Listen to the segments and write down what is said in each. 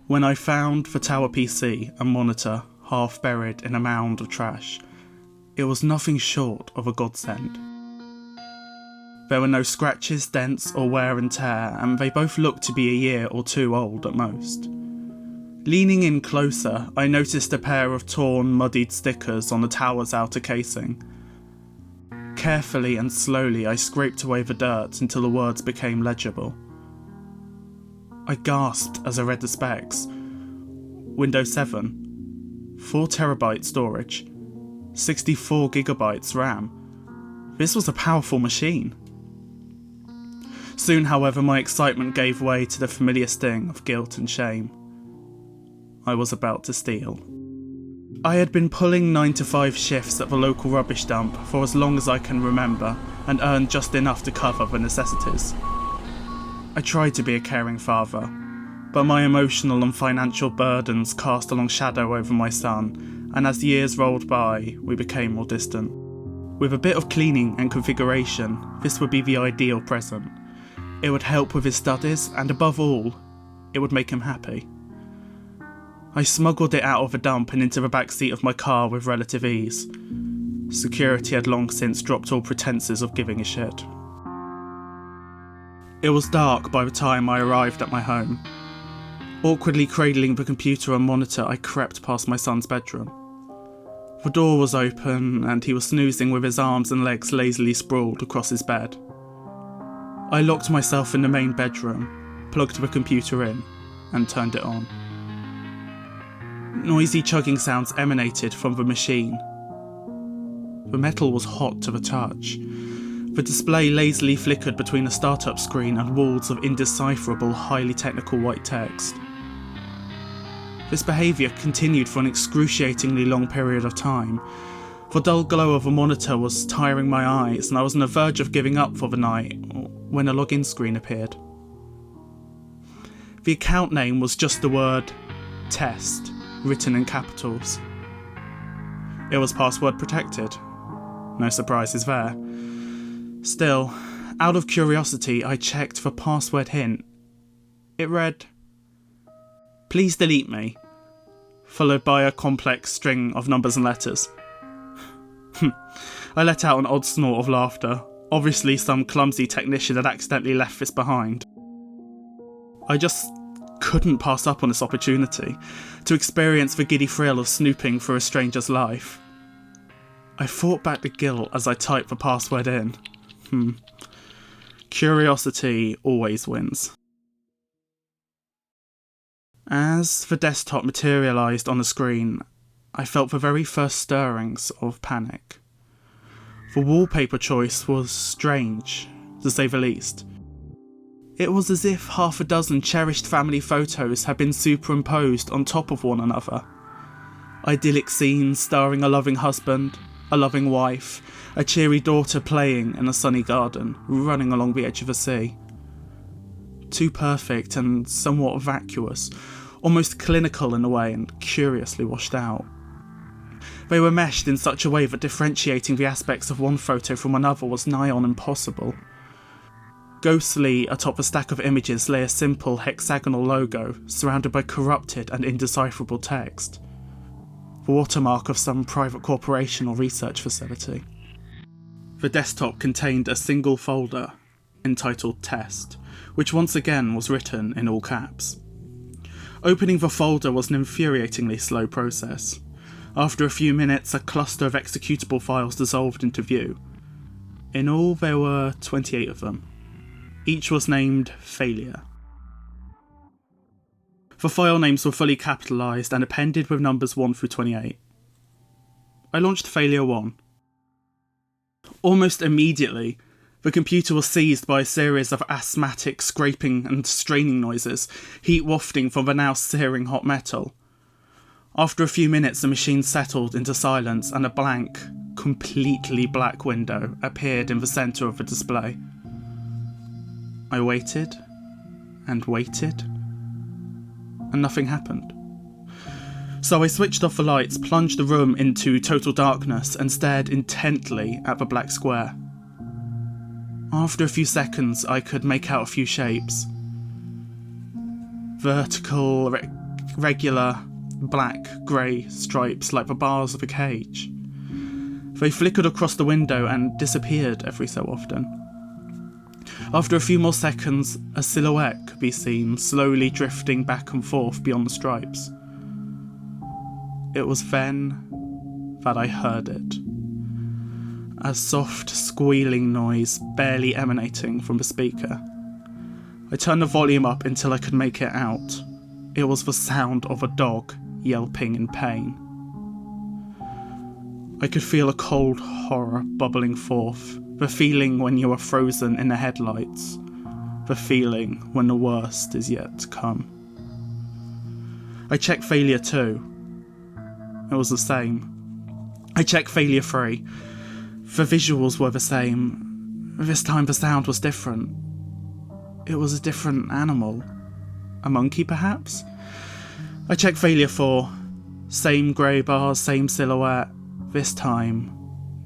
When I found the tower PC and monitor half buried in a mound of trash, it was nothing short of a godsend. There were no scratches, dents or wear and tear, and they both looked to be a year or two old at most. Leaning in closer, I noticed a pair of torn, muddied stickers on the tower's outer casing. Carefully and slowly I scraped away the dirt until the words became legible. I gasped as I read the specs. Windows 7, 4TB storage, 64GB RAM. This was a powerful machine. Soon, however, my excitement gave way to the familiar sting of guilt and shame. I was about to steal. I had been pulling 9-to-5 shifts at the local rubbish dump for as long as I can remember and earned just enough to cover the necessities. I tried to be a caring father, but my emotional and financial burdens cast a long shadow over my son, and as the years rolled by, we became more distant. With a bit of cleaning and configuration, this would be the ideal present. It would help with his studies, and above all, it would make him happy. I smuggled it out of the dump and into the back seat of my car with relative ease. Security had long since dropped all pretences of giving a shit. It was dark by the time I arrived at my home. Awkwardly cradling the computer and monitor, I crept past my son's bedroom. The door was open and he was snoozing with his arms and legs lazily sprawled across his bed. I locked myself in the main bedroom, plugged the computer in, and turned it on. Noisy chugging sounds emanated from the machine. The metal was hot to the touch. The display lazily flickered between a startup screen and walls of indecipherable, highly technical white text. This behaviour continued for an excruciatingly long period of time. The dull glow of a monitor was tiring my eyes, and I was on the verge of giving up for the night when a login screen appeared. The account name was just the word test, written in capitals. It was password protected. No surprises there. Still, out of curiosity, I checked the password hint. It read, "Please delete me," followed by a complex string of numbers and letters. I let out an odd snort of laughter. Obviously some clumsy technician had accidentally left this behind. I just couldn't pass up on this opportunity to experience the giddy thrill of snooping through a stranger's life. I fought back the guilt as I typed the password in. Curiosity always wins. As the desktop materialised on the screen, I felt the very first stirrings of panic. The wallpaper choice was strange, to say the least. It was as if half a dozen cherished family photos had been superimposed on top of one another. Idyllic scenes starring a loving husband, a loving wife, a cheery daughter playing in a sunny garden, running along the edge of the sea. Too perfect and somewhat vacuous, almost clinical in a way and curiously washed out. They were meshed in such a way that differentiating the aspects of one photo from another was nigh on impossible. Ghostly atop a stack of images lay a simple hexagonal logo surrounded by corrupted and indecipherable text. The watermark of some private corporation or research facility. The desktop contained a single folder entitled Test, which once again was written in all caps. Opening the folder was an infuriatingly slow process. After a few minutes, a cluster of executable files dissolved into view. In all, there were 28 of them. Each was named Failure. The file names were fully capitalised and appended with numbers 1 through 28. I launched Failure 1. Almost immediately, the computer was seized by a series of asthmatic scraping and straining noises, heat wafting from the now searing hot metal. After a few minutes, the machine settled into silence and a blank, completely black window appeared in the centre of the display. I waited, and waited, and nothing happened. So I switched off the lights, plunged the room into total darkness, and stared intently at the black square. After a few seconds, I could make out a few shapes. Vertical, regular, black, grey stripes like the bars of a cage. They flickered across the window and disappeared every so often. After a few more seconds, a silhouette could be seen slowly drifting back and forth beyond the stripes. It was then that I heard it. A soft, squealing noise barely emanating from the speaker. I turned the volume up until I could make it out. It was the sound of a dog yelping in pain. I could feel a cold horror bubbling forth, the feeling when you are frozen in the headlights, the feeling when the worst is yet to come. I checked failure 2. It was the same. I checked failure 3. The visuals were the same. This time the sound was different. It was a different animal. A monkey, perhaps? I checked failure 4. Same grey bars, same silhouette. This time,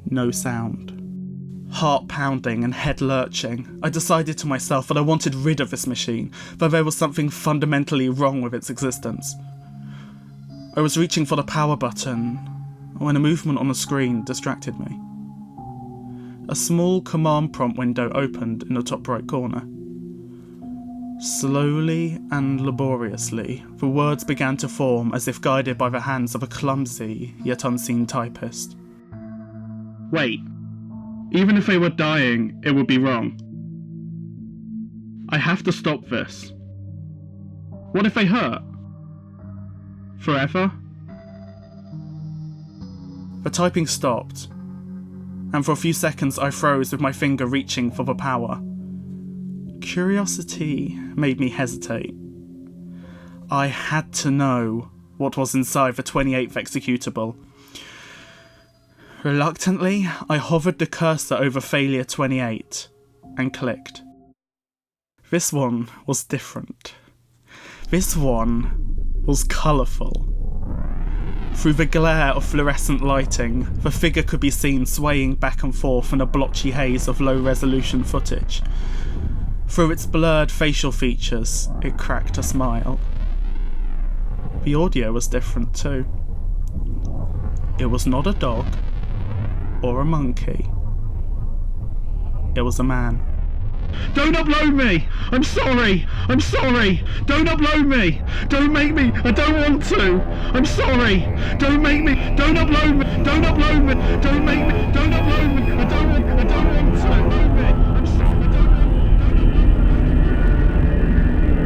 no sound. Heart pounding and head lurching, I decided to myself that I wanted rid of this machine, that there was something fundamentally wrong with its existence. I was reaching for the power button when a movement on the screen distracted me. A small command prompt window opened in the top right corner. Slowly and laboriously, the words began to form as if guided by the hands of a clumsy yet unseen typist. Wait, even if they were dying, it would be wrong. I have to stop this. What if they hurt? Forever? The typing stopped, and for a few seconds I froze with my finger reaching for the power. Curiosity made me hesitate. I had to know what was inside the 28th executable. Reluctantly, I hovered the cursor over failure 28 and clicked. This one was different. This one was colourful. Through the glare of fluorescent lighting, the figure could be seen swaying back and forth in a blotchy haze of low-resolution footage. Through its blurred facial features, it cracked a smile. The audio was different too. It was not a dog or a monkey. It was a man. Don't upload me! I'm sorry! I'm sorry! Don't upload me! Don't make me! I don't want to! I'm sorry! Don't make me! Don't upload me! Don't upload me! Don't make me! Don't upload me! I don't want